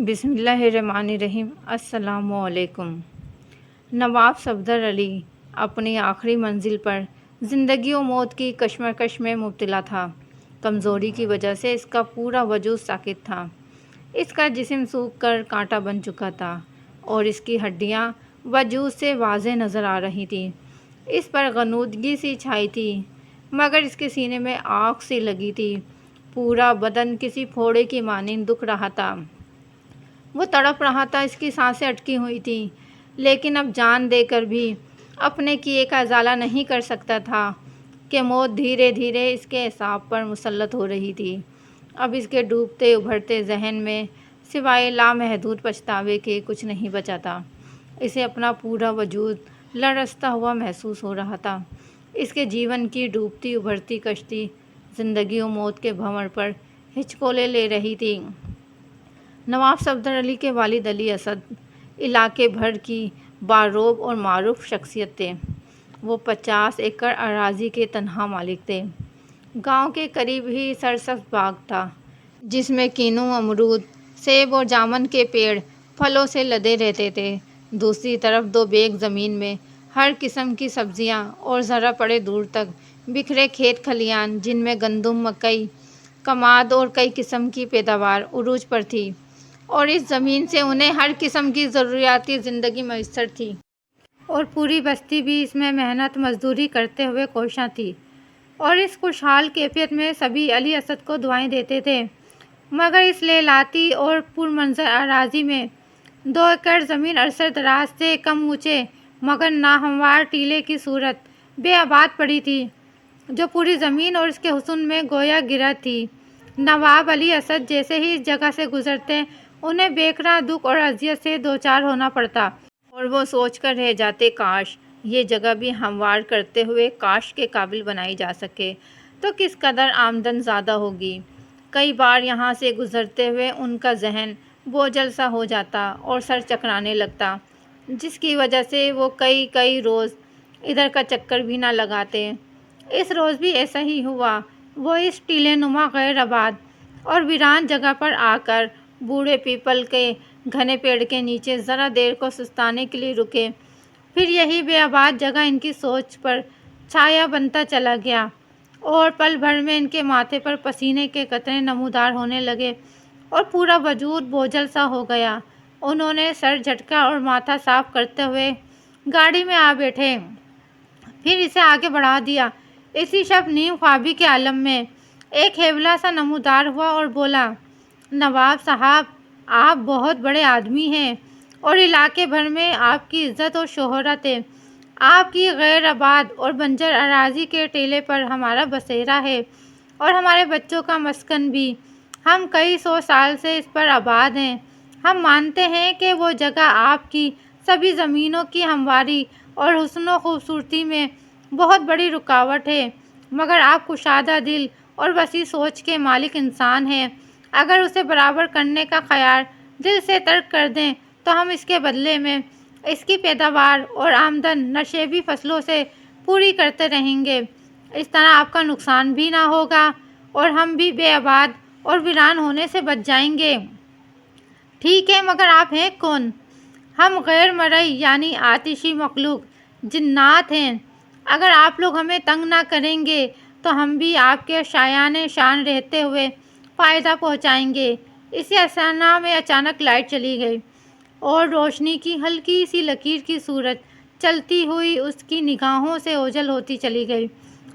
بسم اللہ الرحمن الرحیم۔ السلام علیکم۔ نواب صفدر علی اپنی آخری منزل پر زندگی و موت کی کشمکش میں مبتلا تھا۔ کمزوری کی وجہ سے اس کا پورا وجود ساکت تھا۔ اس کا جسم سوکھ کر کانٹا بن چکا تھا اور اس کی ہڈیاں وجود سے واضح نظر آ رہی تھیں۔ اس پر غنودگی سی چھائی تھی، مگر اس کے سینے میں آگ سی لگی تھی۔ پورا بدن کسی پھوڑے کی مانند دکھ رہا تھا۔ وہ تڑپ رہا تھا، اس کی سانسیں اٹکی ہوئی تھیں، لیکن اب جان دے کر بھی اپنے کیے کا ازالہ نہیں کر سکتا تھا کہ موت دھیرے دھیرے اس کے اعصاب پر مسلط ہو رہی تھی۔ اب اس کے ڈوبتے ابھرتے ذہن میں سوائے لامحدود پچھتاوے کے کچھ نہیں بچا تھا۔ اسے اپنا پورا وجود لرزتا ہوا محسوس ہو رہا تھا۔ اس کے جیون کی ڈوبتی ابھرتی کشتی زندگی و موت کے بھنور پر ہچکولے لے رہی تھی۔ نواب صفدر علی کے والد علی اسد علاقے بھر کی باروب اور معروف شخصیت تھے۔ وہ 50 ایکڑ اراضی کے تنہا مالک تھے۔ گاؤں کے قریب ہی سرسبز باغ تھا، جس میں کینو، امرود، سیب اور جامن کے پیڑ پھلوں سے لدے رہتے تھے۔ دوسری طرف 2 بیگھ زمین میں ہر قسم کی سبزیاں اور ذرا پڑے دور تک بکھرے کھیت کھلیان، جن میں گندم، مکئی، کماد اور کئی قسم کی پیداوار عروج پر تھی، اور اس زمین سے انہیں ہر قسم کی ضروریاتی زندگی میسر تھی۔ اور پوری بستی بھی اس میں محنت مزدوری کرتے ہوئے کوشاں تھی، اور اس خوشحال کیفیت میں سبھی علی اسد کو دعائیں دیتے تھے۔ مگر اس لیلاتی اور پرمنظر اراضی میں 2 ایکڑ زمین عرصہ دراز سے کم اونچے مگر ناہموار ٹیلے کی صورت بے آباد پڑی تھی، جو پوری زمین اور اس کے حسن میں گویا گرا تھی۔ نواب علی اسد جیسے ہی اس جگہ سے گزرتے، انہیں بیکراں دکھ اور اذیت سے دوچار ہونا پڑتا، اور وہ سوچ کر رہ جاتے، کاش یہ جگہ بھی ہموار کرتے ہوئے کاشت کے قابل بنائی جا سکے تو کس قدر آمدن زیادہ ہوگی۔ کئی بار یہاں سے گزرتے ہوئے ان کا ذہن بوجھل سا ہو جاتا اور سر چکرانے لگتا، جس کی وجہ سے وہ کئی روز ادھر کا چکر بھی نہ لگاتے۔ اس روز بھی ایسا ہی ہوا۔ وہ اس ٹیلے نما غیر آباد اور ویران جگہ پر آ کر بوڑھے پیپل کے گھنے پیڑ کے نیچے ذرا دیر کو سستانے کے لیے رکے۔ پھر یہی بے آباد جگہ ان کی سوچ پر چھایا بنتا چلا گیا، اور پل بھر میں ان کے ماتھے پر پسینے کے قطرے نمودار ہونے لگے اور پورا وجود بوجھل سا ہو گیا۔ انہوں نے سر جھٹکا اور ماتھا صاف کرتے ہوئے گاڑی میں آ بیٹھے، پھر اسے آگے بڑھا دیا۔ اسی شب نیم خوابی کے عالم میں ایک ہیولا سا نمودار ہوا اور بولا، نواب صاحب، آپ بہت بڑے آدمی ہیں اور علاقے بھر میں آپ کی عزت و شہرت ہے۔ آپ کی غیر آباد اور بنجر اراضی کے ٹیلے پر ہمارا بسیرا ہے اور ہمارے بچوں کا مسکن بھی۔ ہم کئی 100 سال سے اس پر آباد ہیں۔ ہم مانتے ہیں کہ وہ جگہ آپ کی سبھی زمینوں کی ہمواری اور حسن و خوبصورتی میں بہت بڑی رکاوٹ ہے، مگر آپ کشادہ دل اور وسیع سوچ کے مالک انسان ہیں۔ اگر اسے برابر کرنے کا خیال دل سے ترک کر دیں تو ہم اس کے بدلے میں اس کی پیداوار اور آمدن نشیبی فصلوں سے پوری کرتے رہیں گے۔ اس طرح آپ کا نقصان بھی نہ ہوگا اور ہم بھی بے آباد اور ویران ہونے سے بچ جائیں گے۔ ٹھیک ہے، مگر آپ ہیں کون؟ ہم غیر مرئی یعنی آتشی مخلوق جنات ہیں۔ اگر آپ لوگ ہمیں تنگ نہ کریں گے تو ہم بھی آپ کے شایان شان رہتے ہوئے فائدہ پہنچائیں گے۔ اسی اثناء میں اچانک لائٹ چلی گئی اور روشنی کی ہلکی سی لکیر کی صورت چلتی ہوئی اس کی نگاہوں سے اوجھل ہوتی چلی گئی۔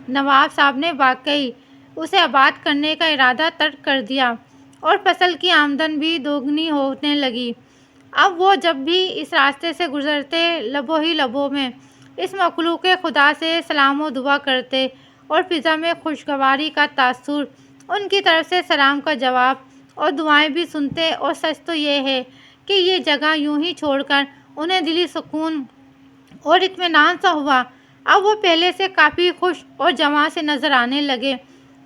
نواب صاحب نے واقعی اسے آباد کرنے کا ارادہ ترک کر دیا اور فصل کی آمدن بھی دوگنی ہونے لگی۔ اب وہ جب بھی اس راستے سے گزرتے، لبوں ہی لبوں میں اس مخلوق خدا سے سلام و دعا کرتے اور فضا میں خوشگواری کا تاثر، ان کی طرف سے سلام کا جواب اور دعائیں بھی سنتے۔ اور سچ تو یہ ہے کہ یہ جگہ یوں ہی چھوڑ کر انہیں دلی سکون اور اطمینان سا ہوا۔ اب وہ پہلے سے کافی خوش اور جواں سے نظر آنے لگے۔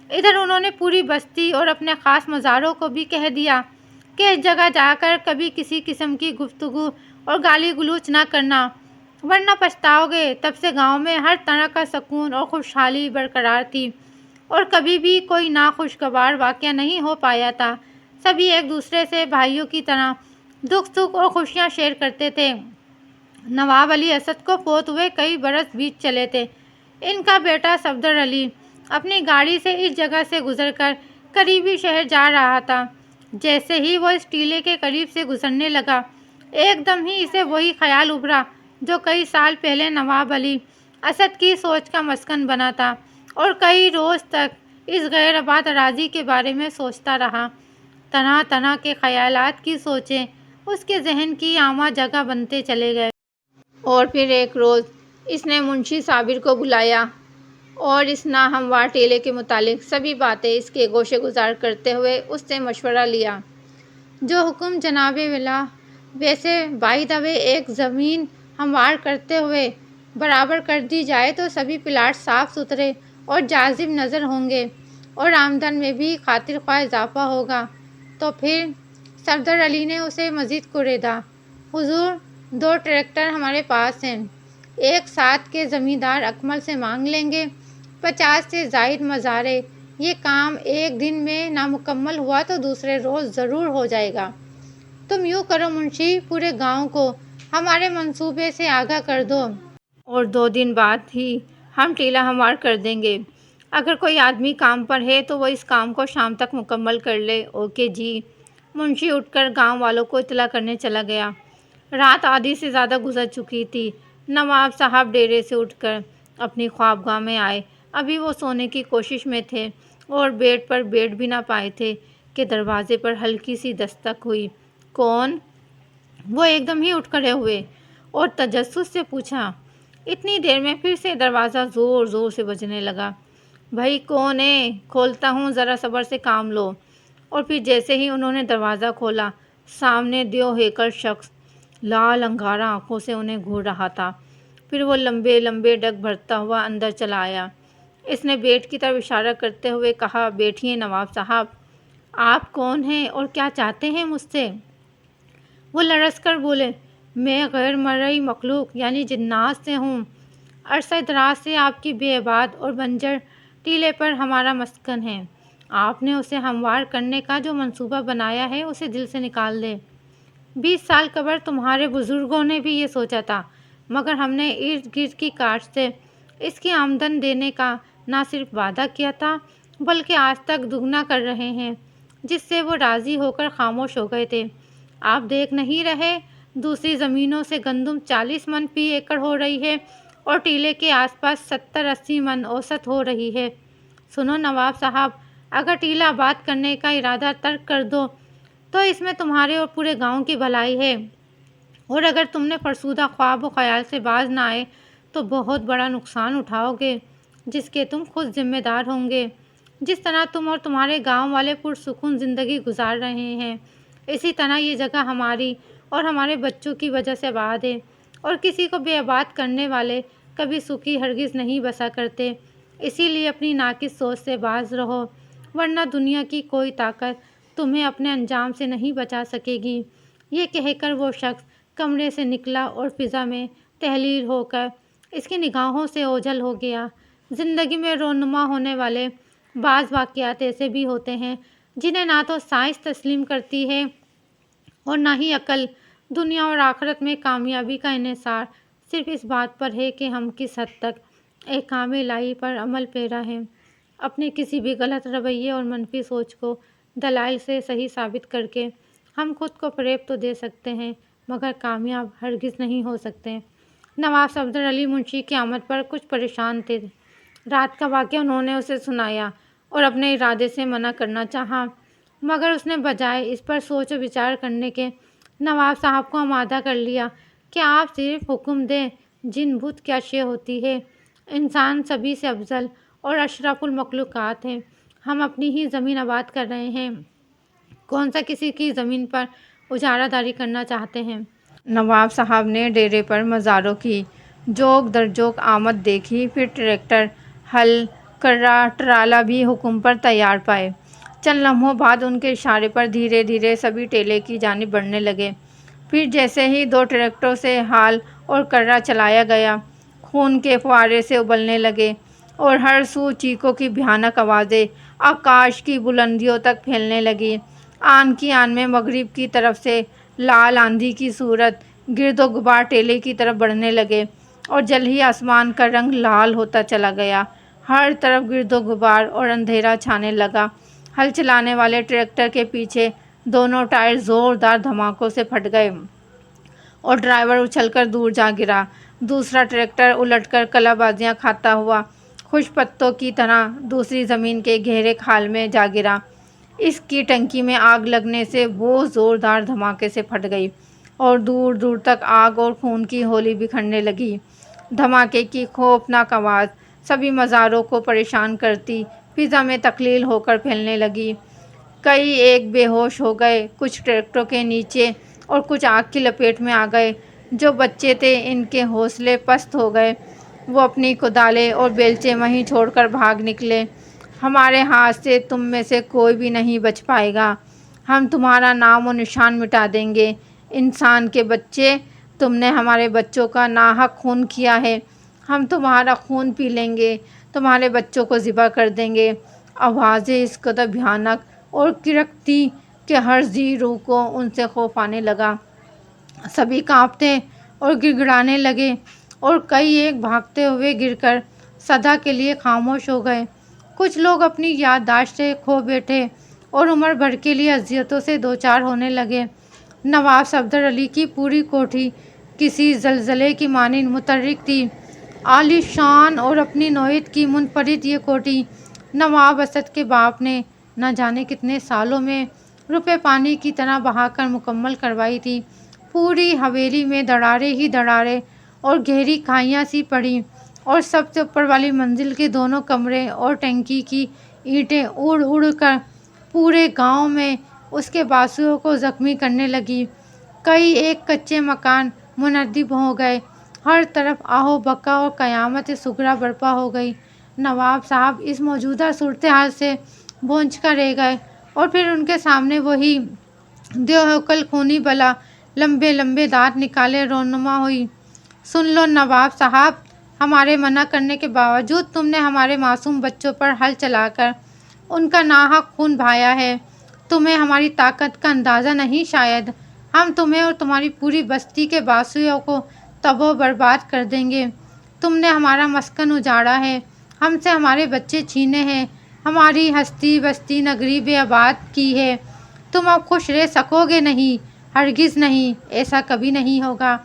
ادھر انہوں نے پوری بستی اور اپنے خاص مزاروں کو بھی کہہ دیا کہ اس جگہ جا کر کبھی کسی قسم کی گفتگو اور گالی گلوچ نہ کرنا، ورنہ پچھتاؤ گے۔ تب سے گاؤں میں ہر طرح کا سکون اور خوشحالی برقرار تھی اور کبھی بھی کوئی ناخوشگوار واقعہ نہیں ہو پایا تھا۔ سبھی ایک دوسرے سے بھائیوں کی طرح دکھ سکھ اور خوشیاں شیئر کرتے تھے۔ نواب علی اسد کو فوت ہوئے کئی برس بیت چلے تھے۔ ان کا بیٹا صفدر علی اپنی گاڑی سے اس جگہ سے گزر کر قریبی شہر جا رہا تھا۔ جیسے ہی وہ اس ٹیلے کے قریب سے گزرنے لگا، ایک دم ہی اسے وہی خیال ابھرا جو کئی سال پہلے نواب علی اسد کی سوچ کا مسکن بنا تھا، اور کئی روز تک اس غیر آباد اراضی کے بارے میں سوچتا رہا۔ طرح طرح کے خیالات کی سوچیں اس کے ذہن کی عامہ جگہ بنتے چلے گئے۔ اور پھر ایک روز اس نے منشی صابر کو بلایا اور اس ناہموار ٹیلے کے متعلق سبھی باتیں اس کے گوشے گزار کرتے ہوئے اس سے مشورہ لیا۔ جو حکم جناب والا، ویسے بائی دا وے ایک زمین ہموار کرتے ہوئے برابر کر دی جائے تو سبھی پلاٹ صاف ستھرے اور جاذب نظر ہوں گے، اور آمدن میں بھی خاطر خواہ اضافہ ہوگا۔ تو پھر صفدر علی نے اسے مزید کوریدا: حضور، 2 ٹریکٹر ہمارے پاس ہیں، ایک ساتھ کے زمیندار اکمل سے مانگ لیں گے، 50 سے زائد مزارع۔ یہ کام ایک دن میں نامکمل ہوا تو دوسرے روز ضرور ہو جائے گا۔ تم یوں کرو منشی، پورے گاؤں کو ہمارے منصوبے سے آگاہ کر دو، اور 2 دن بعد ہی ہم ٹیلہ ہموار کر دیں گے۔ اگر کوئی آدمی کام پر ہے تو وہ اس کام کو شام تک مکمل کر لے۔ اوکے جی۔ منشی اٹھ کر گاؤں والوں کو اطلاع کرنے چلا گیا۔ رات آدھی سے زیادہ گزر چکی تھی۔ نواب صاحب ڈیرے سے اٹھ کر اپنی خوابگاہ میں آئے۔ ابھی وہ سونے کی کوشش میں تھے اور بیڈ پر بیٹھ بھی نہ پائے تھے کہ دروازے پر ہلکی سی دستک ہوئی۔ کون؟ وہ ایک دم ہی اٹھ کھڑے ہوئے اور تجسس سے پوچھا۔ اتنی دیر میں پھر سے دروازہ زور زور سے بجنے لگا۔ بھائی کون ہے؟ کھولتا ہوں، ذرا صبر سے کام لو۔ اور پھر جیسے ہی انہوں نے دروازہ کھولا، سامنے دیو ہیکل شخص لال انگارہ آنکھوں سے انہیں گھور رہا تھا۔ پھر وہ لمبے لمبے ڈگ بھرتا ہوا اندر چلا آیا۔ اس نے بیٹ کی طرف اشارہ کرتے ہوئے کہا: بیٹھیے نواب صاحب، آپ کون ہیں اور کیا چاہتے ہیں مجھ سے؟ وہ لرز کر بولے: میں غیر مرئی مخلوق یعنی جنات سے ہوں۔ عرصہ دراز سے آپ کی بے آباد اور بنجر ٹیلے پر ہمارا مسکن ہے۔ آپ نے اسے ہموار کرنے کا جو منصوبہ بنایا ہے اسے دل سے نکال دیں۔ 20 سال قبل تمہارے بزرگوں نے بھی یہ سوچا تھا، مگر ہم نے ارد گرد کی کاشت سے اس کی آمدن دینے کا نہ صرف وعدہ کیا تھا بلکہ آج تک دگنا کر رہے ہیں، جس سے وہ راضی ہو کر خاموش ہو گئے تھے۔ آپ دیکھ نہیں رہے، دوسری زمینوں سے گندم 40 من فی ایکڑ ہو رہی ہے اور ٹیلے کے آس پاس 70-80 من اوسط ہو رہی ہے۔ سنو نواب صاحب، اگر ٹیلہ آباد کرنے کا ارادہ ترک کر دو تو اس میں تمہارے اور پورے گاؤں کی بھلائی ہے، اور اگر تم نے فرسودہ خواب و خیال سے باز نہ آئے تو بہت بڑا نقصان اٹھاؤ گے جس کے تم خود ذمہ دار ہوں گے۔ جس طرح تم اور تمہارے گاؤں والے پرسکون زندگی گزار رہے ہیں، اسی طرح یہ جگہ ہماری اور ہمارے بچوں کی وجہ سے آباد ہے، اور کسی کو بے آباد کرنے والے کبھی سکھی ہرگز نہیں بسا کرتے۔ اسی لیے اپنی ناقص سوچ سے باز رہو، ورنہ دنیا کی کوئی طاقت تمہیں اپنے انجام سے نہیں بچا سکے گی۔ یہ کہہ کر وہ شخص کمرے سے نکلا اور فضا میں تحلیل ہو کر اس کی نگاہوں سے اوجھل ہو گیا۔ زندگی میں رونما ہونے والے بعض واقعات ایسے بھی ہوتے ہیں جنہیں نہ تو سائنس تسلیم کرتی ہے اور نہ ہی عقل۔ دنیا اور آخرت میں کامیابی کا انحصار صرف اس بات پر ہے کہ ہم کس حد تک احکام الہی پر عمل پیرا ہیں۔ اپنے کسی بھی غلط رویے اور منفی سوچ کو دلائل سے صحیح ثابت کر کے ہم خود کو فریب تو دے سکتے ہیں مگر کامیاب ہرگز نہیں ہو سکتے۔ نواب صفدر علی منشی کی آمد پر کچھ پریشان تھے۔ رات کا واقعہ انہوں نے اسے سنایا اور اپنے ارادے سے منع کرنا چاہا، مگر اس نے بجائے اس پر سوچ و بچار کرنے کے نواب صاحب کو آمادہ کر لیا کہ آپ صرف حکم دیں۔ جن بت کیا شے ہوتی ہے، انسان سبھی سے افضل اور اشرف المخلوقات ہے۔ ہم اپنی ہی زمین آباد کر رہے ہیں، کون سا کسی کی زمین پر اجارہ داری کرنا چاہتے ہیں۔ نواب صاحب نے ڈیرے پر مزاروں کی جوک در جوک آمد دیکھی، پھر ٹریکٹر، ہل، کرا، ٹرالہ بھی حکم پر تیار پائے۔ چند لمحوں بعد ان کے اشارے پر دھیرے دھیرے سبھی ٹیلے کی جانب بڑھنے لگے۔ پھر جیسے ہی 2 ٹریکٹروں سے ہال اور کرا چلایا گیا، خون کے فوارے سے ابلنے لگے اور ہر سو چیخوں کی بھیانک آوازیں آکاش کی بلندیوں تک پھیلنے لگیں۔ آن کی آن میں مغرب کی طرف سے لال آندھی کی صورت گرد و غبار ٹیلے کی طرف بڑھنے لگے اور جلد ہی آسمان کا رنگ لال ہوتا چلا گیا۔ ہر طرف گرد و غبار اور اندھیرا چھانے لگا۔ ہل چلانے والے ٹریکٹر کے پیچھے دونوں ٹائر زوردار دھماکوں سے پھٹ گئے اور ڈرائیور اچھل کر دور جا گرا۔ دوسرا ٹریکٹر الٹ کر کلا بازیاں کھاتا ہوا خشک پتوں کی طرح دوسری زمین کے گہرے کھال میں جا گرا۔ اس کی ٹنکی میں آگ لگنے سے وہ زوردار دھماکے سے پھٹ گئی اور دور دور تک آگ اور خون کی ہولی بکھرنے لگی۔ دھماکے کی خوفناک آواز سبھی مزاروں کو پریشان کرتی فضا میں تخلیل ہو کر پھیلنے لگی۔ کئی ایک بے ہوش ہو گئے، کچھ ٹریکٹروں کے نیچے اور کچھ آگ کی لپیٹ میں آ گئے۔ جو بچے تھے ان کے حوصلے پست ہو گئے، وہ اپنی کدالیں اور بیلچے وہیں چھوڑ کر بھاگ نکلے۔ ہمارے ہاتھ سے تم میں سے کوئی بھی نہیں بچ پائے گا، ہم تمہارا نام و نشان مٹا دیں گے۔ انسان کے بچے، تم نے ہمارے بچوں کا ناحق خون کیا ہے، ہم تمہارا خون پی لیں گے، تمہارے بچوں کو ذبح کر دیں گے۔ آوازیں اس قدر بھیانک اور کرکتی کہ ہر ذی روح کو ان سے خوف آنے لگا۔ سبھی کانپتے اور گڑگڑانے لگے اور کئی ایک بھاگتے ہوئے گر کر صدا کے لیے خاموش ہو گئے۔ کچھ لوگ اپنی یادداشتیں کھو بیٹھے اور عمر بھر کے لیے اذیتوں سے دوچار ہونے لگے۔ نواب صفدر علی کی پوری کوٹھی کسی زلزلے کی مانند متحرک تھی۔ عالی شان اور اپنی نوعیت کی منفرد یہ کوٹھی نواب اسد کے باپ نے نہ جانے کتنے سالوں میں روپے پانی کی طرح بہا کر مکمل کروائی تھی۔ پوری حویلی میں دراڑیں ہی دراڑیں اور گہری کھائیاں سی پڑیں اور سب سے اوپر والی منزل کے دونوں کمرے اور ٹینکی کی اینٹیں اڑ اڑ کر پورے گاؤں میں اس کے باسیوں کو زخمی کرنے لگی۔ کئی ایک کچے مکان منہدم ہو گئے، ہر طرف آہ و بکا اور قیامت صغریٰ برپا ہو گئی۔ نواب صاحب اس موجودہ صورتحال سے بھونچ کر رہ گئے اور پھر ان کے سامنے وہی دیوہوکل خونی بلا لمبے لمبے دانت نکالے رونما ہوئی۔ سن لو نواب صاحب، ہمارے منع کرنے کے باوجود تم نے ہمارے معصوم بچوں پر ہل چلا کر ان کا ناحق خون بہایا ہے۔ تمہیں ہماری طاقت کا اندازہ نہیں شاید، ہم تمہیں اور تمہاری پوری بستی کے باسیوں کو تباہ و برباد کر دیں گے۔ تم نے ہمارا مسکن اجاڑا ہے، ہم سے ہمارے بچے چھینے ہیں، ہماری ہستی بستی نگری بے آباد کی ہے۔ تم اب خوش رہ سکو گے نہیں، ہرگز نہیں، ایسا کبھی نہیں ہوگا۔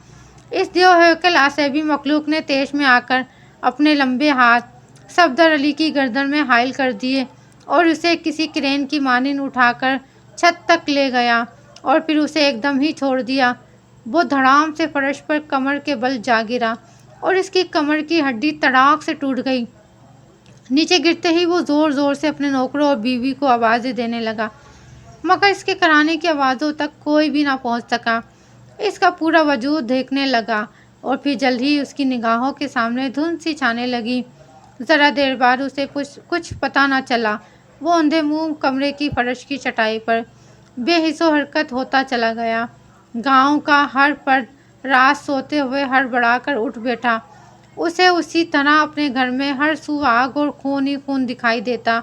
اس دیوہوکل عصبی مخلوق نے طیش میں آ کر اپنے لمبے ہاتھ صفدر علی کی گردن میں حائل کر دیے اور اسے کسی کرین کی مانند اٹھا کر چھت تک لے گیا اور پھر اسے ایک دم ہی چھوڑ دیا۔ وہ دھڑام سے فرش پر کمر کے بل جا گرا اور اس کی کمر کی ہڈی تڑاک سے ٹوٹ گئی۔ نیچے گرتے ہی وہ زور زور سے اپنے نوکروں اور بیوی کو آوازیں دینے لگا، مگر اس کے کرانے کی آوازوں تک کوئی بھی نہ پہنچ سکا۔ اس کا پورا وجود دیکھنے لگا اور پھر جلد ہی اس کی نگاہوں کے سامنے دھند سی چھانے لگی۔ ذرا دیر بعد اسے کچھ پتہ نہ چلا، وہ اندھے منہ کمرے کی فرش کی چٹائی پر بے حس و حرکت ہوتا چلا گیا۔ گاؤں کا ہر فرد رات سوتے ہوئے ہڑبڑا کر اٹھ بیٹھا۔ اسے اسی طرح اپنے گھر میں ہر سو آگ اور خون ہی خون دکھائی دیتا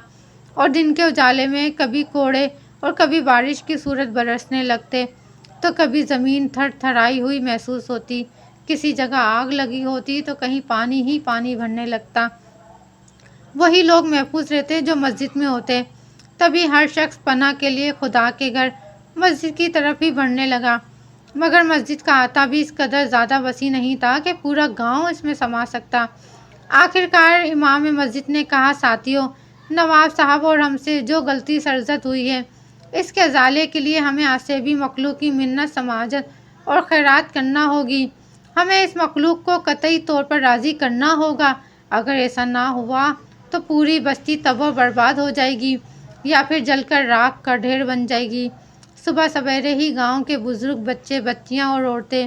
اور دن کے اجالے میں کبھی کوڑے اور کبھی بارش کی صورت برسنے لگتے تو کبھی زمین تھر تھرائی ہوئی محسوس ہوتی، کسی جگہ آگ لگی ہوتی تو کہیں پانی ہی پانی بھرنے لگتا۔ وہی لوگ محفوظ رہتے جو مسجد میں ہوتے۔ تبھی ہر شخص پناہ کے لیے خدا کے گھر مسجد کی طرف ہی بڑھنے لگا، مگر مسجد کا احاطہ بھی اس قدر زیادہ وسیع نہیں تھا کہ پورا گاؤں اس میں سما سکتا۔ آخرکار امام مسجد نے کہا، ساتھیو، نواب صاحب اور ہم سے جو غلطی سرزد ہوئی ہے اس کے ازالے کے لیے ہمیں عصبی مخلوق کی منت سماجت اور خیرات کرنا ہوگی۔ ہمیں اس مخلوق کو قطعی طور پر راضی کرنا ہوگا۔ اگر ایسا نہ ہوا تو پوری بستی تباہ و برباد ہو جائے گی یا پھر جل کر راکھ کا ڈھیر بن جائے گی۔ صبح سویرے ہی گاؤں کے بزرگ، بچے بچیاں اور عورتیں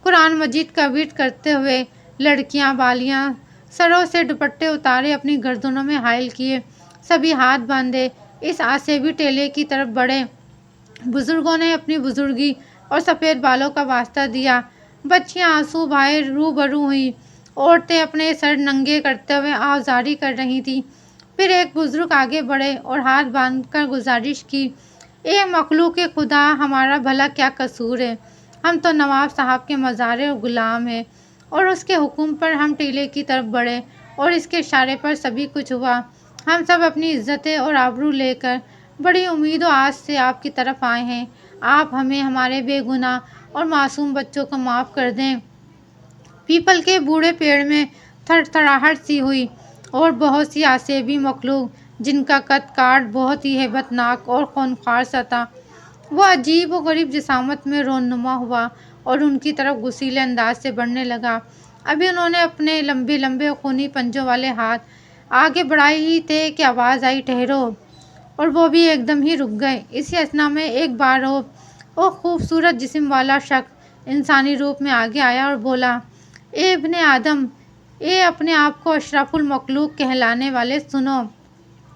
قرآن مجید کا ورد کرتے ہوئے، لڑکیاں بالیاں سروں سے دوپٹے اتارے اپنی گردنوں میں حائل کیے، سبھی ہاتھ باندھے اس عصبی ٹیلے کی طرف بڑھے۔ بزرگوں نے اپنی بزرگی اور سفید بالوں کا واسطہ دیا، بچیاں آنسو بہائے روبرو ہوئیں، عورتیں اپنے سر ننگے کرتے ہوئے آوازاری کر رہی تھیں۔ پھر ایک بزرگ آگے بڑھے اور ہاتھ باندھ کر گزارش کی، اے مخلوق خدا، ہمارا بھلا کیا قصور ہے؟ ہم تو نواب صاحب کے مزارے اور غلام ہیں، اور اس کے حکم پر ہم ٹیلے کی طرف بڑھے اور اس کے اشارے پر سبھی کچھ ہوا۔ ہم سب اپنی عزتیں اور آبرو لے کر بڑی امید و آس سے آپ کی طرف آئے ہیں۔ آپ ہمیں ہمارے بے گناہ اور معصوم بچوں کو معاف کر دیں۔ پیپل کے بوڑھے پیڑ میں تھر تھراہٹ سی ہوئی اور بہت سی آسیبی مخلوق جن کا قد کاٹ بہت ہی ہیبت ناک اور خونخوار سا تھا، وہ عجیب و غریب جسامت میں رونما ہوا اور ان کی طرف غصیلے انداز سے بڑھنے لگا۔ ابھی انہوں نے اپنے لمبے لمبے خونی پنجوں والے ہاتھ آگے بڑھائے ہی تھے کہ آواز آئی، ٹھہرو! اور وہ بھی ایک دم ہی رک گئے۔ اسی اثنا میں ایک بارعب اور خوبصورت جسم والا شخص انسانی روپ میں آگے آیا اور بولا، اے ابن آدم، اے اپنے آپ کو اشرف المخلوق کہلانے والے، سنو!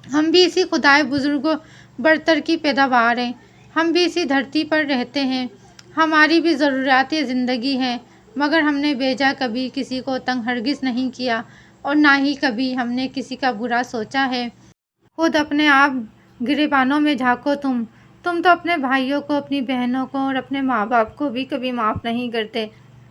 ہم بھی اسی خدائے بزرگ و برتر کی پیداوار ہیں، ہم بھی اسی دھرتی پر رہتے ہیں، ہماری بھی ضروریات زندگی ہیں، مگر ہم نے بیجا کبھی کسی کو تنگ ہرگز نہیں کیا اور نہ ہی کبھی ہم نے کسی کا برا سوچا ہے۔ خود اپنے آپ گریبانوں میں جھانکو، تم تو اپنے بھائیوں کو، اپنی بہنوں کو اور اپنے ماں باپ کو بھی کبھی معاف نہیں کرتے۔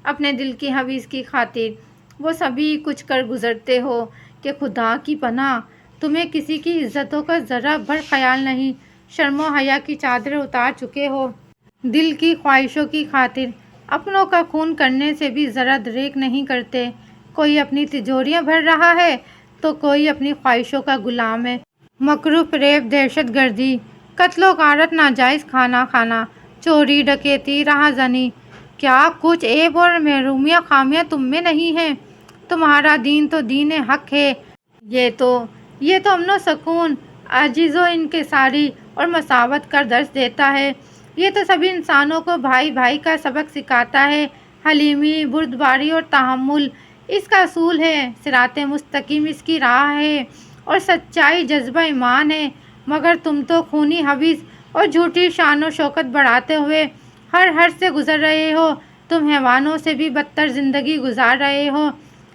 اپنے دل کی حویث کی خاطر وہ سبھی کچھ کر گزرتے ہو کہ خدا کی پناہ تمہیں کسی کی عزتوں کا ذرا بھر خیال نہیں، شرم و حیا کی چادریں اتار چکے ہو۔ دل کی خواہشوں کی خاطر اپنوں کا خون کرنے سے بھی ذرا دریغ نہیں کرتے۔ کوئی اپنی تجوریاں بھر رہا ہے تو کوئی اپنی خواہشوں کا غلام ہے۔ مکر و فریب، دہشت گردی، قتل و غارت، ناجائز کھانا کھانا، چوری ڈکیتی، رہا زنی، کیا کچھ عیب اور محرومیاں خامیاں تم میں نہیں ہیں؟ تمہارا دین تو دین حق ہے، یہ تو امن و سکون، عجز و انکساری اور مساوات کا درس دیتا ہے۔ یہ تو سبھی انسانوں کو بھائی بھائی کا سبق سکھاتا ہے۔ حلیمی، بردباری اور تحمل اس کا اصول ہے، صراط مستقیم اس کی راہ ہے اور سچائی جذبہ ایمان ہے۔ مگر تم تو خونی حویث اور جھوٹی شان و شوکت بڑھاتے ہوئے ہر حد سے گزر رہے ہو، تم حیوانوں سے بھی بدتر زندگی گزار رہے ہو۔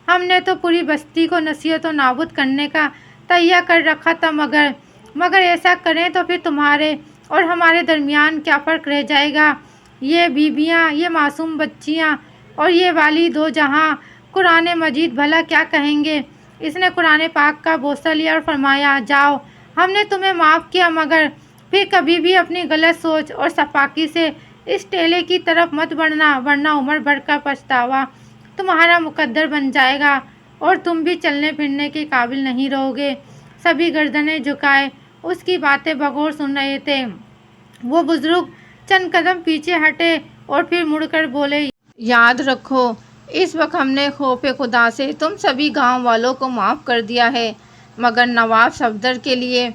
ہم نے تو پوری بستی کو نصیحت و نابود کرنے کا تہیہ کر رکھا تھا، مگر ایسا کریں تو پھر تمہارے اور ہمارے درمیان کیا فرق رہ جائے گا؟ یہ بیویاں، یہ معصوم بچیاں اور یہ والی دو جہاں، قرآن مجید بھلا کیا کہیں گے؟ اس نے قرآن پاک کا بوسہ لیا اور فرمایا، جاؤ، ہم نے تمہیں معاف کیا، مگر پھر کبھی بھی اپنی غلط سوچ اور سفاکی سے اس ٹیلے کی طرف مت بڑھنا، ورنہ عمر بھر کا پچھتاوا تمہارا مقدر بن جائے گا اور تم بھی چلنے پھرنے کے قابل نہیں رہو گے۔ سبھی گردنیں جھکائے اس کی باتیں بغور سن رہے تھے۔ وہ بزرگ چند قدم پیچھے ہٹے اور پھر مڑ کر بولے، یاد رکھو، اس وقت ہم نے خوف خدا سے تم سبھی گاؤں والوں کو معاف کر دیا ہے، مگر نواب صفدر کے لیے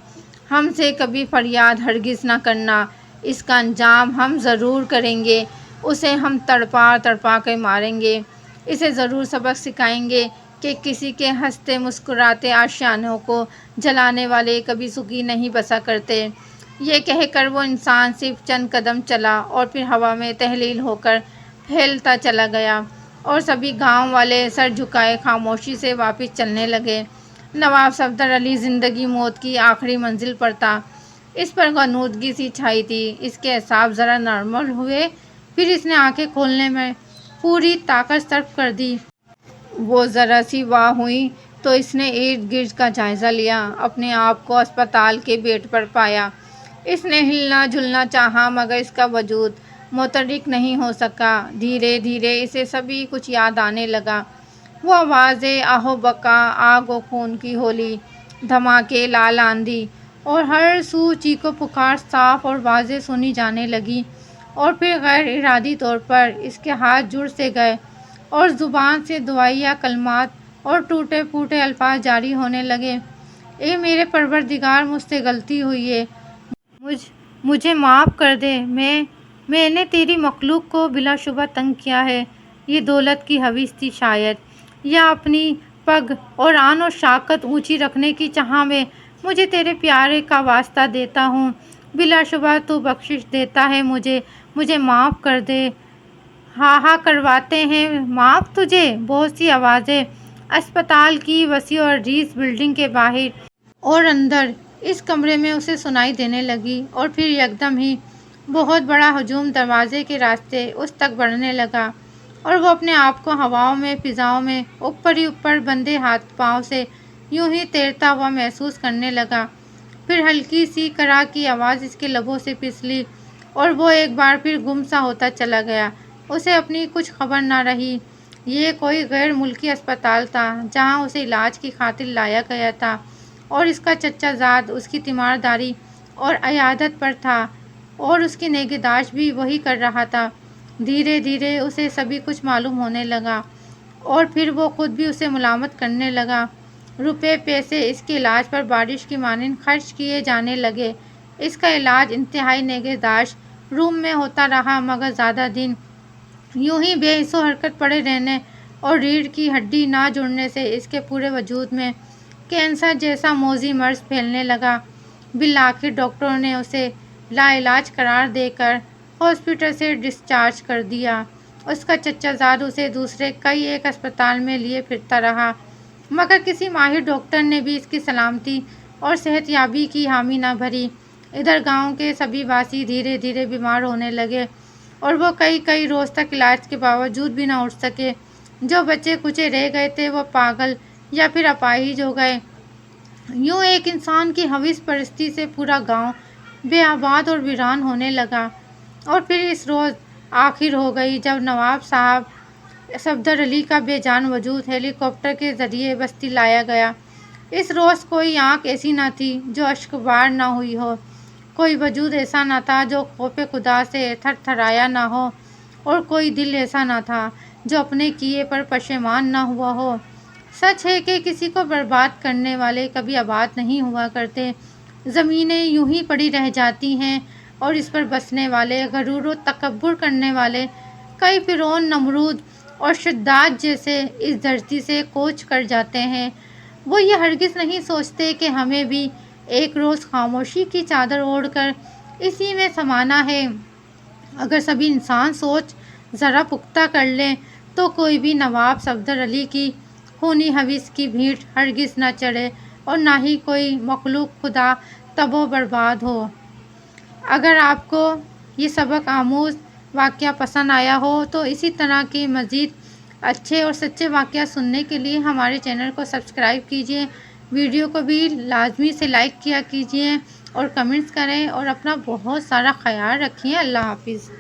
ہم سے کبھی فریاد ہرگز نہ کرنا، اس کا انجام ہم ضرور کریں گے، اسے ہم تڑپا تڑپا کے ماریں گے، اسے ضرور سبق سکھائیں گے کہ کسی کے ہنستے مسکراتے آشیانوں کو جلانے والے کبھی سکھی نہیں بسا کرتے۔ یہ کہہ کر وہ انسان صرف چند قدم چلا اور پھر ہوا میں تحلیل ہو کر پھیلتا چلا گیا اور سبھی گاؤں والے سر جھکائے خاموشی سے واپس چلنے لگے۔ نواب صفدر علی زندگی موت کی آخری منزل پر تھا، اس پر غنودگی سی چھائی تھی، اس کے اعصاب ذرا نارمل ہوئے، پھر اس نے آنکھیں کھولنے میں پوری طاقت صرف کر دی۔ وہ ذرا سی واہ ہوئی تو اس نے ارد گرد کا جائزہ لیا، اپنے آپ کو اسپتال کے بیڈ پر پایا۔ اس نے ہلنا جھلنا چاہا مگر اس کا وجود متحرک نہیں ہو سکا۔ دھیرے دھیرے اسے سبھی کچھ یاد آنے لگا، وہ آوازیں، آہ و بکا، آگ و خون کی ہولی، دھماکے، لال آندھی اور ہر سو چیخ و پکار صاف اور واضح سنی جانے لگی، اور پھر غیر ارادی طور پر اس کے ہاتھ جڑ سے گئے اور زبان سے دعائیہ کلمات اور ٹوٹے پھوٹے الفاظ جاری ہونے لگے، اے میرے پروردگار، مجھ سے غلطی ہوئی ہے، مجھے معاف کر دے، میں نے تیری مخلوق کو بلا شبہ تنگ کیا ہے، یہ دولت کی حویث تھی شاید، یا اپنی پگ اور آن و شوکت اونچی رکھنے کی چاہ میں، مجھے تیرے پیارے کا واسطہ دیتا ہوں، بلا شبہ تو بخشش دیتا ہے، مجھے معاف کر دے۔ ہاں ہاں کرواتے ہیں معاف تجھے، بہت سی آوازیں اسپتال کی وسیع و عریض بلڈنگ کے باہر اور اندر اس کمرے میں اسے سنائی دینے لگی، اور پھر یکدم ہی بہت بڑا ہجوم دروازے کے راستے اس تک بڑھنے لگا اور وہ اپنے آپ کو ہواؤں میں فضاؤں میں اوپر ہی اوپر بندھے ہاتھ پاؤں سے یوں ہی تیرتا ہوا محسوس کرنے لگا۔ پھر ہلکی سی کرا کی آواز اس کے لبوں سے پھسلی اور وہ ایک بار پھر گم سا ہوتا چلا گیا۔ اسے اپنی کچھ خبر نہ رہی۔ یہ کوئی غیر ملکی اسپتال تھا جہاں اسے علاج کی خاطر لایا گیا تھا اور اس کا چچا زاد اس کی تیمارداری اور عیادت پر تھا اور اس کی نگہداشت بھی وہی کر رہا تھا۔ دھیرے دھیرے اسے سبھی کچھ معلوم ہونے لگا اور پھر وہ خود بھی اسے ملامت کرنے لگا۔ روپے پیسے اس کے علاج پر بارش کی مانند خرچ کیے جانے لگے۔ اس کا علاج انتہائی نگہداشت روم میں ہوتا رہا مگر زیادہ دن یوں ہی بے حس و حرکت پڑے رہنے اور ریڑھ کی ہڈی نہ جڑنے سے اس کے پورے وجود میں کینسر جیسا موذی مرض پھیلنے لگا۔ بالآخر ڈاکٹروں نے اسے لا علاج قرار دے کر ہاسپٹل سے ڈسچارج کر دیا۔ اس کا چچا زاد اسے دوسرے کئی ایک اسپتال میں لیے پھرتا رہا مگر کسی ماہر ڈاکٹر نے بھی اس کی سلامتی اور صحت یابی کی حامی نہ بھری۔ ادھر گاؤں کے سبھی باسی دھیرے دھیرے بیمار ہونے لگے اور وہ کئی روز تک علاج کے باوجود بھی نہ اٹھ سکے۔ جو بچے کچے رہ گئے تھے وہ پاگل یا پھر اپاہج ہو گئے۔ یوں ایک انسان کی حوث پرستی سے پورا گاؤں بے آباد اور ویران ہونے لگا۔ اور پھر اس روز آخر ہو گئی جب نواب صاحب صفدر علی کا بے جان وجود ہیلی کاپٹر کے ذریعے بستی لایا گیا۔ اس روز کوئی آنکھ ایسی نہ تھی جو اشک بار نہ ہوئی ہو، کوئی وجود ایسا نہ تھا جو خوف خدا سے تھر تھرایا نہ ہو اور کوئی دل ایسا نہ تھا جو اپنے کیے پر پشیمان نہ ہوا ہو۔ سچ ہے کہ کسی کو برباد کرنے والے کبھی آباد نہیں ہوا کرتے۔ زمینیں یوں ہی پڑی رہ جاتی ہیں اور اس پر بسنے والے، غرور و تکبر کرنے والے، کئی فرعون، نمرود اور شداد جیسے اس دھرتی سے کوچ کر جاتے ہیں۔ وہ یہ ہرگز نہیں سوچتے کہ ہمیں بھی ایک روز خاموشی کی چادر اوڑھ کر اسی میں سمانا ہے۔ اگر سبھی انسان سوچ ذرا پختہ کر لیں تو کوئی بھی نواب صفدر علی کی خونی حوث کی بھیڑ ہرگز نہ چڑھے اور نہ ہی کوئی مخلوق خدا تباہ و برباد ہو۔ اگر آپ کو یہ سبق آموز واقعہ پسند آیا ہو تو اسی طرح کے مزید اچھے اور سچے واقعات سننے کے لیے ہمارے چینل کو سبسکرائب کیجیے، ویڈیو کو بھی لازمی سے لائک کیا کیجیے اور کمنٹس کریں اور اپنا بہت سارا خیال رکھیے۔ اللہ حافظ۔